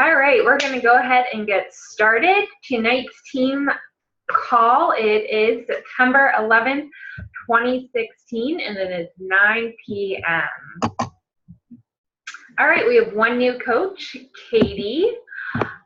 All right, we're going to go ahead and get started. Tonight's team call, it is September 11th, 2016, and it is 9 p.m. All right, we have one new coach, Katie.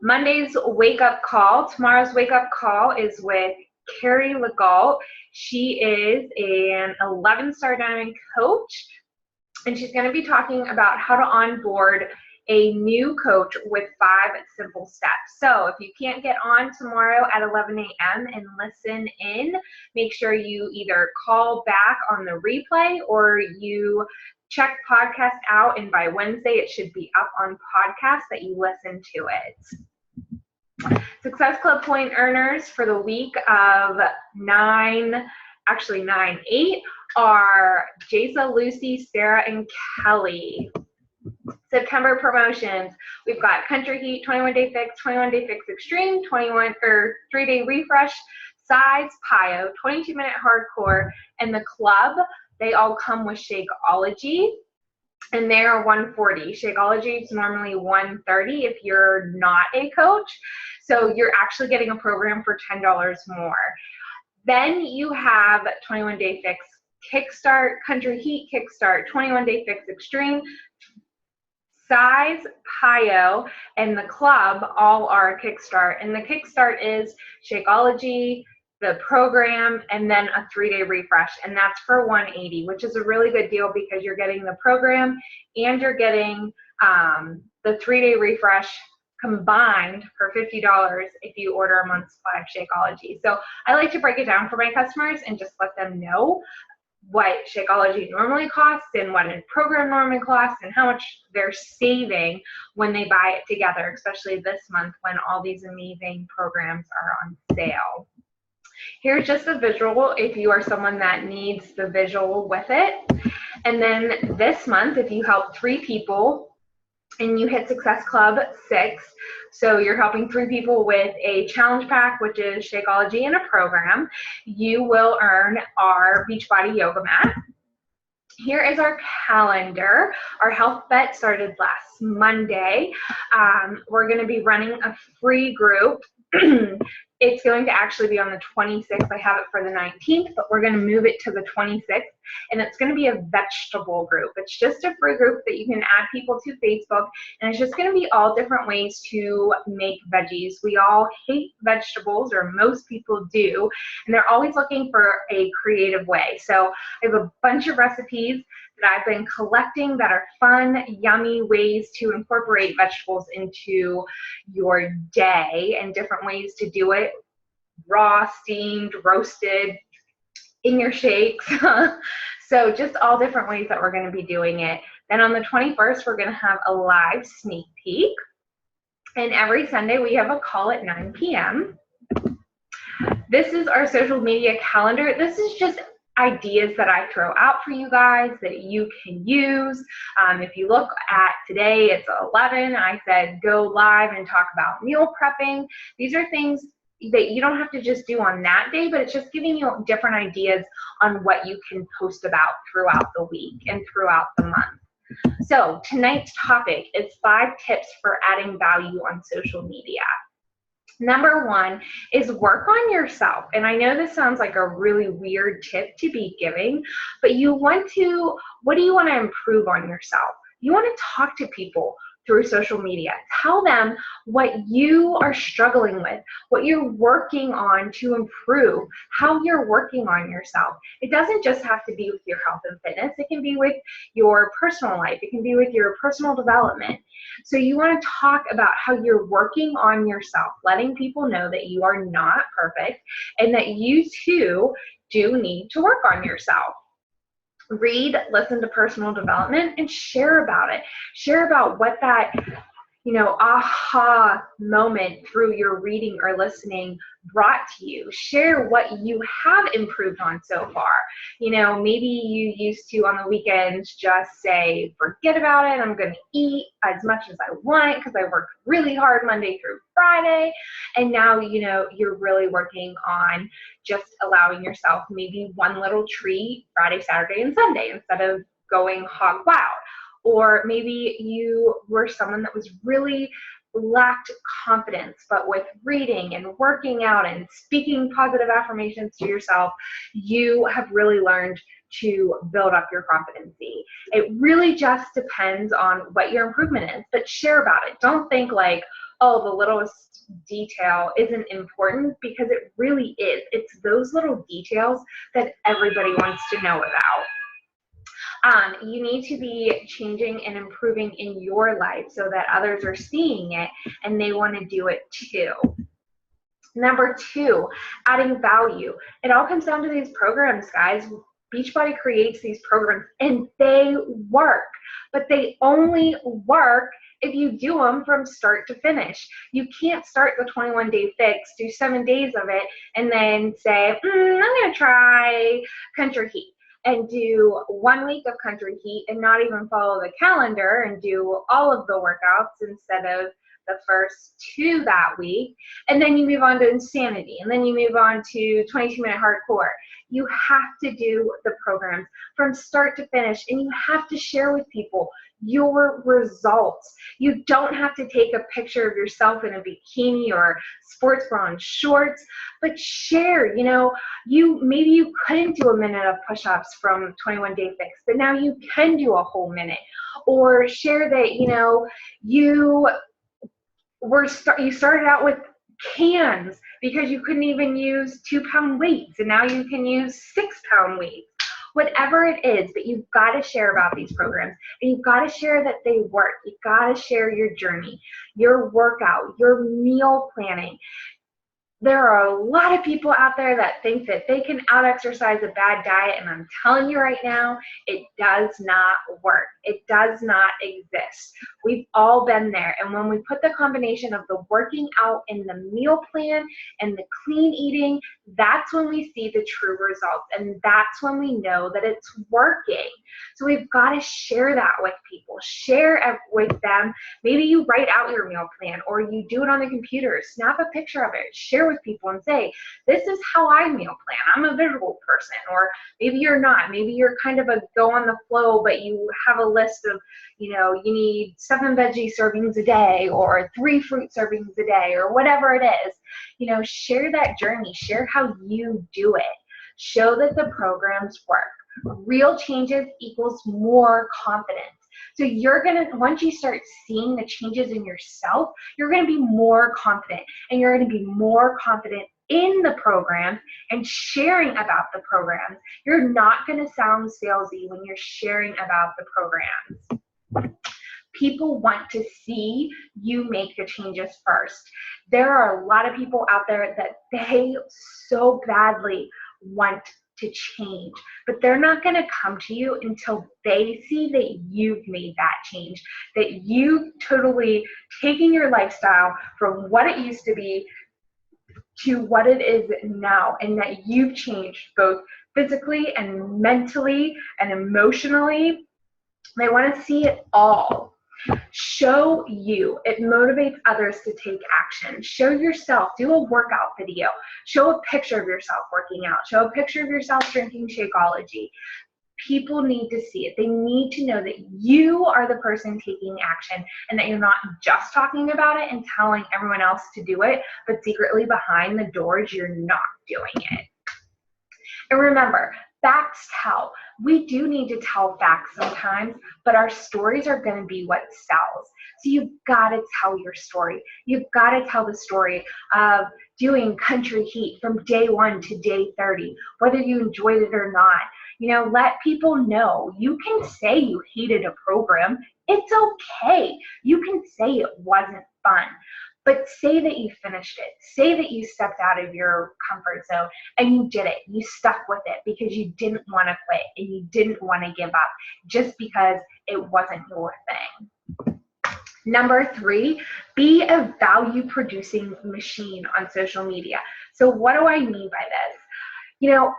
Monday's wake-up call. Tomorrow's wake-up call is with Carrie Legault. She is an 11-star diamond coach, and she's going to be talking about how to onboard a new coach with 5 simple steps. So if you can't get on tomorrow at 11 a.m. and listen in, make sure you either call back on the replay or you check podcast out, and by Wednesday it should be up on podcast that you listen to it. Success Club point earners for the week of 9/8 are Jasa, Lucy, Sarah, and Kelly. September promotions, we've got Country Heat, 21-Day Fix, 21-Day Fix Extreme, 3-Day Refresh, Size, Pio, 22-Minute Hardcore, and the Club. They all come with Shakeology, and they are $140. Shakeology is normally $130 if you're not a coach, so you're actually getting a program for $10 more. Then you have 21-Day Fix Kickstart, Country Heat Kickstart, 21-Day Fix Extreme, Size, Pio, and the Club all are a Kickstart. And the Kickstart is Shakeology, the program, and then a 3-day refresh, and that's for $180, which is a really good deal because you're getting the program and you're getting the 3-day refresh combined for $50 if you order a month's supply of Shakeology. So I like to break it down for my customers and just let them know what Shakeology normally costs and what a program normally costs and how much they're saving when they buy it together, especially this month when all these amazing programs are on sale. Here's just a visual if you are someone that needs the visual with it. And then this month, if you help 3 people and you hit Success Club 6, so you're helping 3 people with a challenge pack, which is Shakeology and a program, you will earn our Beachbody yoga mat. Here is our calendar. Our health bet started last Monday. We're going to be running a free group. It's going to actually be on the 26th. I have it for the 19th, but we're going to move it to the 26th, and it's going to be a vegetable group. It's just a free group that you can add people to Facebook, and it's just going to be all different ways to make veggies. We all hate vegetables, or most people do, and they're always looking for a creative way. So I have a bunch of recipes that I've been collecting that are fun, yummy ways to incorporate vegetables into your day and different ways to do it. Raw, steamed, roasted, in your shakes. So just all different ways that we're going to be doing it. Then on the 21st, we're going to have a live sneak peek. And every Sunday, we have a call at 9 p.m. This is our social media calendar. This is just ideas that I throw out for you guys that you can use. If you look at today, it's 11. I said go live and talk about meal prepping. These are things that you don't have to just do on that day, but it's just giving you different ideas on what you can post about throughout the week and throughout the month. So tonight's topic is 5 tips for adding value on social media. Number 1 is work on yourself. And I know this sounds like a really weird tip to be giving, but what do you want to improve on yourself? You want to talk to people through social media. Tell them what you are struggling with, what you're working on to improve, how you're working on yourself. It doesn't just have to be with your health and fitness. It can be with your personal life. It can be with your personal development. So you want to talk about how you're working on yourself, letting people know that you are not perfect and that you too do need to work on yourself. Read, listen to personal development, and share about it. Share about what that, aha moment through your reading or listening brought to you. Share what you have improved on so far. Maybe you used to on the weekends just say, forget about it. I'm going to eat as much as I want because I worked really hard Monday through Friday. And now, you're really working on just allowing yourself maybe one little treat Friday, Saturday, and Sunday instead of going hog wild. Or maybe you were someone that was really lacked confidence, but with reading and working out and speaking positive affirmations to yourself, you have really learned to build up your competency. It really just depends on what your improvement is, but share about it. Don't think like, oh, the littlest detail isn't important, because it really is. It's those little details that everybody wants to know about. You need to be changing and improving in your life so that others are seeing it and they want to do it too. Number 2, adding value. It all comes down to these programs, guys. Beachbody creates these programs and they work, but they only work if you do them from start to finish. You can't start the 21-day fix, do 7 days of it, and then say, I'm going to try Country Heat, and do 1 week of Country Heat and not even follow the calendar and do all of the workouts instead of the first 2 that week. And then you move on to Insanity, and then you move on to 22-minute hardcore. You have to do the programs from start to finish, and you have to share with people your results. You don't have to take a picture of yourself in a bikini or sports bra and shorts, but share. Maybe you couldn't do a minute of push-ups from 21-day fix, but now you can do a whole minute. Or share that you started out with cans because you couldn't even use 2-pound weights, and now you can use 6-pound weights. Whatever it is, but you've got to share about these programs, and you've got to share that they work. You've got to share your journey, your workout, your meal planning. There are a lot of people out there that think that they can out-exercise a bad diet, and I'm telling you right now, it does not work. It does not exist. We've all been there, and when we put the combination of the working out and the meal plan and the clean eating, that's when we see the true results, and that's when we know that it's working. So we've got to share that with people. Share with them. Maybe you write out your meal plan, or you do it on the computer. Snap a picture of it. Share with people and say, this is how I meal plan. I'm a visual person. Or maybe you're not. Maybe you're kind of a go on the flow, but you have a list of, you need 7 veggie servings a day or 3 fruit servings a day, or whatever it is. Share that journey. Share how you do it. Show that the programs work. Real changes equals more confidence. So once you start seeing the changes in yourself, you're going to be more confident, and you're going to be more confident in the program and sharing about the programs. You're not going to sound salesy when you're sharing about the programs. People want to see you make the changes first. There are a lot of people out there that they so badly want to change, but they're not going to come to you until they see that you've made that change, that you've totally taken your lifestyle from what it used to be to what it is now, and that you've changed both physically and mentally and emotionally. They want to see it all. Show you. It motivates others to take action. Show yourself. Do a workout video. Show a picture of yourself working out. Show a picture of yourself drinking Shakeology. People need to see it. They need to know that you are the person taking action, and that you're not just talking about it and telling everyone else to do it, but secretly behind the doors, you're not doing it. And remember, facts tell. We do need to tell facts sometimes, but our stories are going to be what sells. So you've got to tell your story. You've got to tell the story of doing Country Heat from day 1 to day 30, whether you enjoyed it or not. Let people know. You can say you hated a program. It's okay. You can say it wasn't fun. But say that you finished it. Say that you stepped out of your comfort zone and you did it. You stuck with it because you didn't want to quit and you didn't want to give up just because it wasn't your thing. Number 3, be a value-producing machine on social media. So what do I mean by this?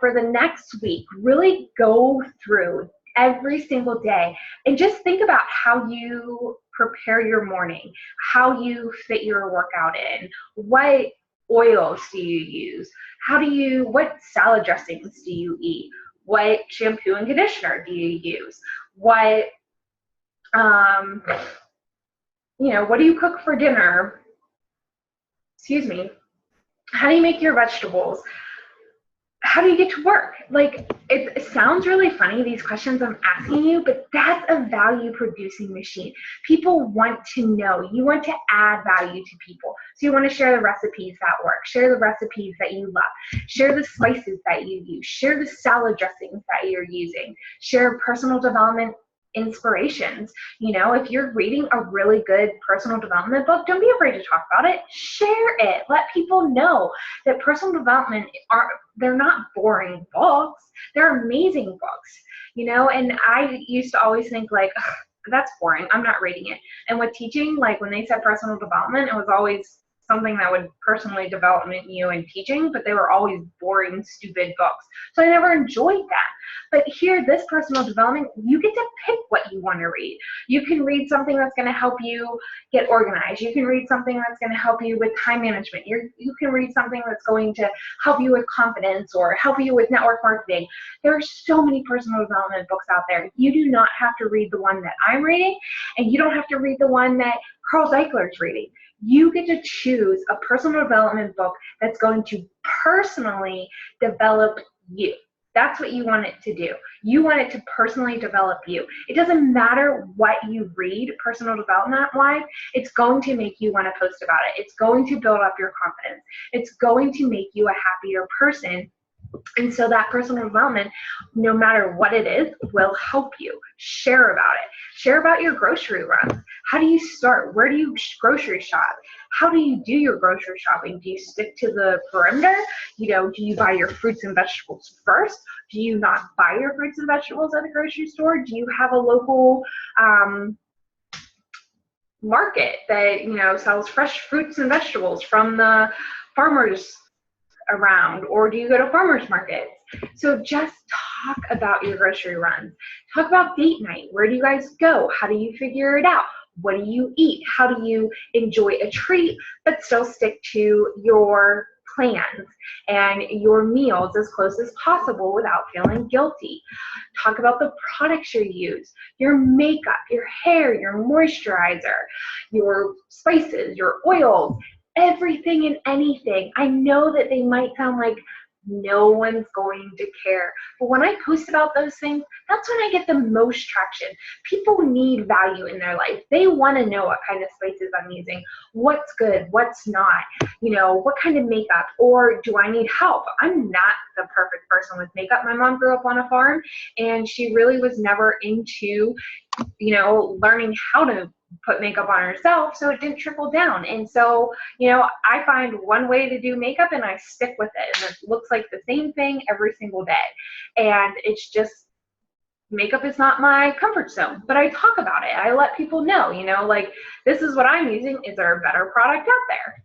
For the next week, really go through every single day and just think about how you prepare your morning, how you fit your workout in, what oils do you use, what salad dressings do you eat, what shampoo and conditioner do you use, what You know, what do you cook for dinner? Excuse me. How do you make your vegetables? How do you get to work? Like, it sounds really funny, these questions I'm asking you, but that's a value producing machine. People want to know. You want to add value to people. So you want to share the recipes that work, share the recipes that you love, share the spices that you use, share the salad dressings that you're using, share personal development inspirations. You know, if you're reading a really good personal development book, don't be afraid to talk about it. Share it. Let people know that personal development they're not boring books. They're amazing books, you know, and I used to always think like, that's boring. I'm not reading it. And with teaching, like when they said personal development, it was always something that would personally develop you in teaching, but they were always boring, stupid books. So I never enjoyed that. But here, this personal development, you get to pick what you want to read. You can read something that's going to help you get organized. You can read something that's going to help you with time management. You can read something that's going to help you with confidence or help you with network marketing. There are so many personal development books out there. You do not have to read the one that I'm reading, and you don't have to read the one that Carl Zeichler is reading. You get to choose a personal development book that's going to personally develop you. That's what you want it to do. You want it to personally develop you. It doesn't matter what you read personal development-wise, it's going to make you want to post about it. It's going to build up your confidence. It's going to make you a happier person. And so that personal development, no matter what it is, will help you. Share about it. Share about your grocery runs. How do you start? Where do you grocery shop? How do you do your grocery shopping? Do you stick to the perimeter? You know, do you buy your fruits and vegetables first? Do you not buy your fruits and vegetables at the grocery store? Do you have a local market that, you know, sells fresh fruits and vegetables from the farmers around, or do you go to farmers markets? So just talk about your grocery runs. Talk about date night. Where do you guys go? How do you figure it out? What do you eat? How do you enjoy a treat but still stick to your plans and your meals as close as possible without feeling guilty? Talk about the products you use, your makeup, your hair, your moisturizer, your spices, your oils, everything and anything. I know that they might sound like no one's going to care, but when I post about those things, that's when I get the most traction. People need value in their life. They want to know what kind of spices I'm using, what's good, what's not, you know, what kind of makeup, or do I need help? I'm not the perfect person with makeup. My mom grew up on a farm, and she really was never into, you know, learning how to put makeup on herself, so it didn't trickle down. And so, you know, I find one way to do makeup and I stick with it, and it looks like the same thing every single day. And it's just, makeup is not my comfort zone, but I talk about it. I let people know, you know, like, this is what I'm using. Is there a better product out there?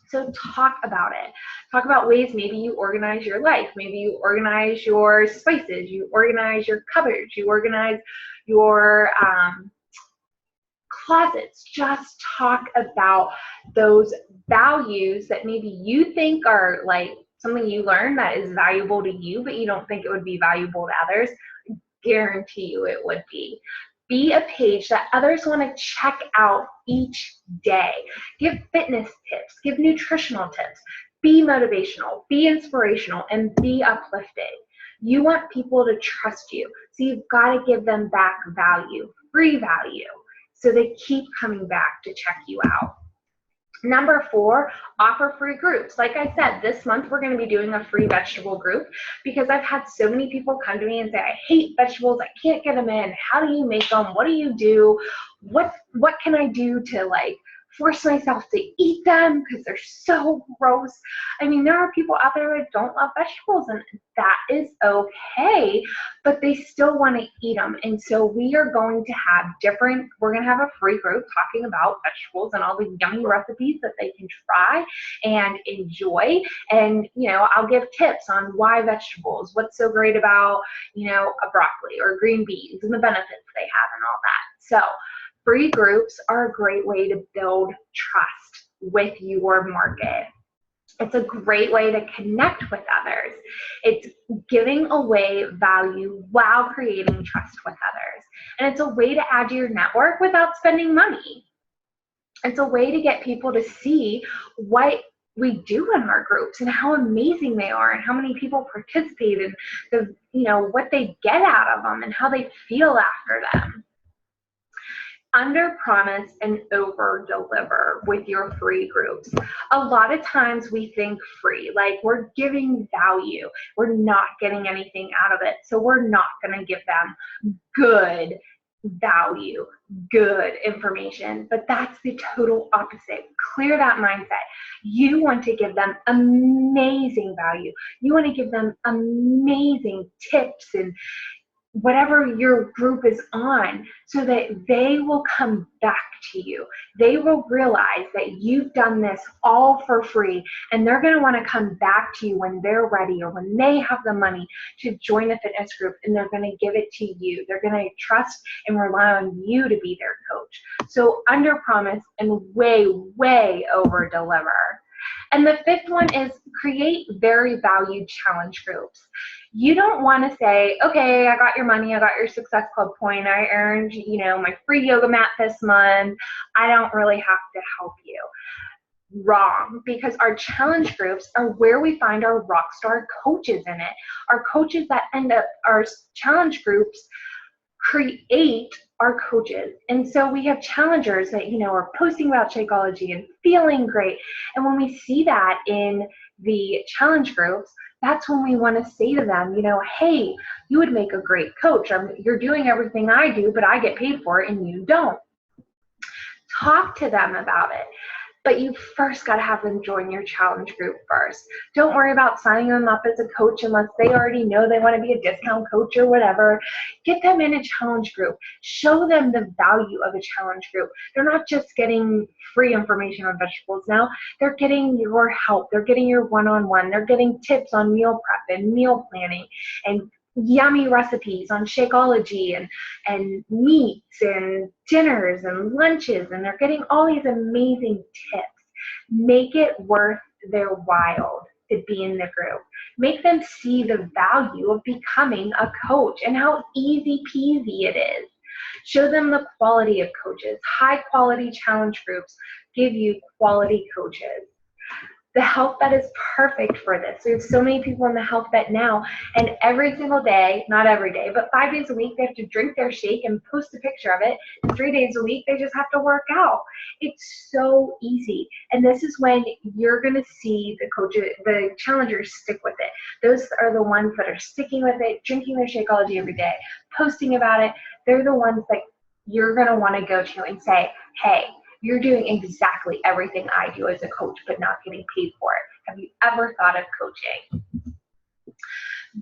So talk about it. Talk about ways maybe you organize your life. Maybe you organize your spices, you organize your cupboards, you organize your closets. Just talk about those values that maybe you think are like something you learn that is valuable to you, but you don't think it would be valuable to others. Guarantee you it would be. Be a page that others want to check out each day. Give fitness tips, give nutritional tips, be motivational, be inspirational, and be uplifting. You want people to trust you, so you've got to give them back value, free value, so they keep coming back to check you out. Number 4, offer free groups. Like I said, this month we're going to be doing a free vegetable group because I've had so many people come to me and say, I hate vegetables, I can't get them in. How do you make them? What do you do? What can I do to like force myself to eat them because they're so gross? I mean, there are people out there that don't love vegetables, and that is okay, but they still want to eat them. And so we are going to have we're going to have a free group talking about vegetables and all the yummy recipes that they can try and enjoy. And, you know, I'll give tips on why vegetables, what's so great about, you know, a broccoli or green beans and the benefits they have and all that. So free groups are a great way to build trust with your market. It's a great way to connect with others. It's giving away value while creating trust with others. And it's a way to add to your network without spending money. It's a way to get people to see what we do in our groups and how amazing they are and how many people participate and what they get out of them and how they feel after them. Under promise and over deliver with your free groups. A lot of times we think free, like we're giving value. We're not getting anything out of it. So we're not going to give them good value, good information. But that's the total opposite. Clear that mindset. You want to give them amazing value. You want to give them amazing tips and whatever your group is on, so that they will come back to you. They will realize that you've done this all for free, and they're going to want to come back to you when they're ready or when they have the money to join a fitness group, and they're going to give it to you. They're going to trust and rely on you to be their coach. So under promise and way, way over deliver. And the fifth one is create very valued challenge groups. You don't want to say, okay, I got your money, I got your Success Club point, I earned, my free yoga mat this month, I don't really have to help you. Wrong, because our challenge groups are where we find our rock star coaches in it. Our coaches that end up, our challenge groups create our coaches. And so we have challengers that, are posting about Shakeology and feeling great. And when we see that in the challenge groups, that's when we want to say to them, hey, you would make a great coach. You're doing everything I do, but I get paid for it and you don't. Talk to them about it. But you first got to have them join your challenge group first. Don't worry about signing them up as a coach unless they already know they want to be a discount coach or whatever. Get them in a challenge group. Show them the value of a challenge group. They're not just getting free information on vegetables now. They're getting your help. They're getting your one-on-one. They're getting tips on meal prep and meal planning and yummy recipes on Shakeology and meats and dinners and lunches, and they're getting all these amazing tips. Make it worth their while to be in the group. Make them see the value of becoming a coach and how easy peasy it is. Show them the quality of coaches. High quality challenge groups give you quality coaches. The Health Bet is perfect for this. We have so many people in the Health Bet now, and every single day, not every day, but 5 days a week, they have to drink their shake and post a picture of it. 3 days a week, they just have to work out. It's so easy. And this is when you're going to see the coaches, the challengers stick with it. Those are the ones that are sticking with it, drinking their Shakeology every day, posting about it. They're the ones that you're going to want to go to and say, hey, you're doing exactly everything I do as a coach, but not getting paid for it. Have you ever thought of coaching?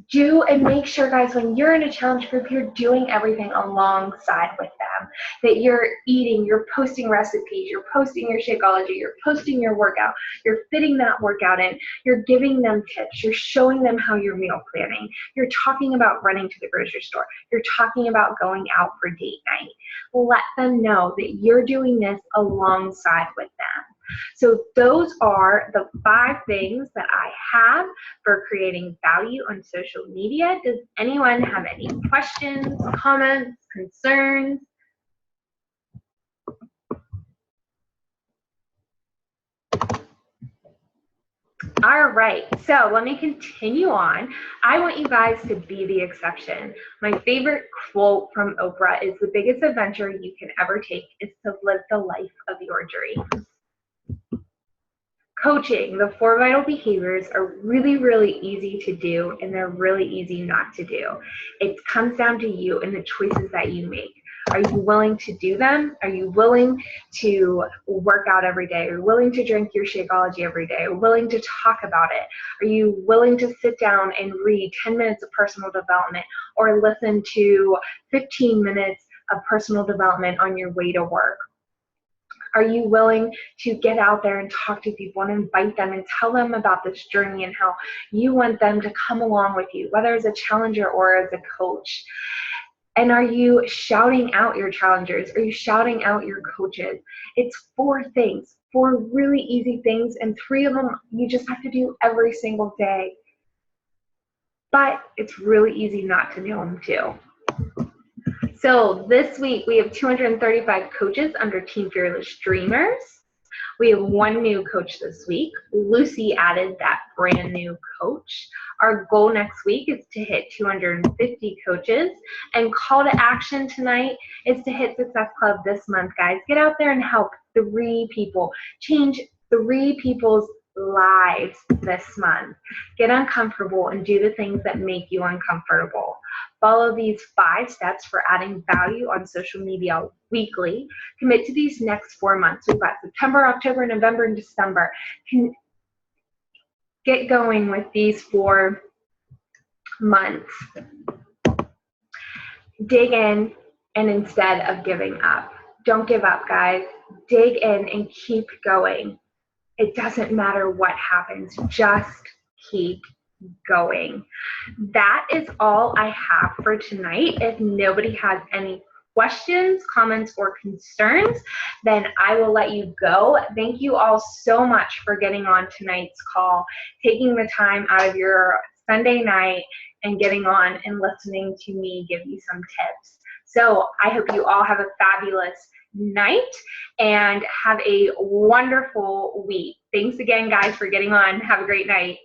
Do and make sure, guys, when you're in a challenge group, you're doing everything alongside with them. That you're eating, you're posting recipes, you're posting your Shakeology, you're posting your workout, you're fitting that workout in, you're giving them tips, you're showing them how you're meal planning, you're talking about running to the grocery store, you're talking about going out for date night. Let them know that you're doing this alongside with them. So those are the 5 things that I have for creating value on social media. Does anyone have any questions, comments, concerns? All right, so let me continue on. I want you guys to be the exception. My favorite quote from Oprah is, the biggest adventure you can ever take is to live the life of your dreams. Coaching, the 4 vital behaviors are really, really easy to do, and they're really easy not to do. It comes down to you and the choices that you make. Are you willing to do them? Are you willing to work out every day? Are you willing to drink your Shakeology every day? Are you willing to talk about it? Are you willing to sit down and read 10 minutes of personal development or listen to 15 minutes of personal development on your way to work? Are you willing to get out there and talk to people and invite them and tell them about this journey and how you want them to come along with you, whether as a challenger or as a coach? And are you shouting out your challengers? Are you shouting out your coaches? It's 4 things, 4 really easy things, and 3 of them you just have to do every single day. But it's really easy not to do them too. So this week we have 235 coaches under Team Fearless Dreamers. We have 1 new coach this week. Lucy added that brand new coach. Our goal next week is to hit 250 coaches. And call to action tonight is to hit Success Club this month, guys. Get out there and help 3 people. Change 3 people's lives this month. Get uncomfortable and do the things that make you uncomfortable. Follow these 5 steps for adding value on social media weekly. Commit to these next 4 months. We've got September, October, November, and December. Get going with these 4 months. Dig in, and instead of giving up, don't give up, guys. Dig in and keep going. It doesn't matter what happens, just keep going. That is all I have for tonight. If nobody has any questions, comments, or concerns, then I will let you go. Thank you all so much for getting on tonight's call, taking the time out of your Sunday night and getting on and listening to me give you some tips. So I hope you all have a fabulous night and have a wonderful week. Thanks again, guys, for getting on. Have a great night.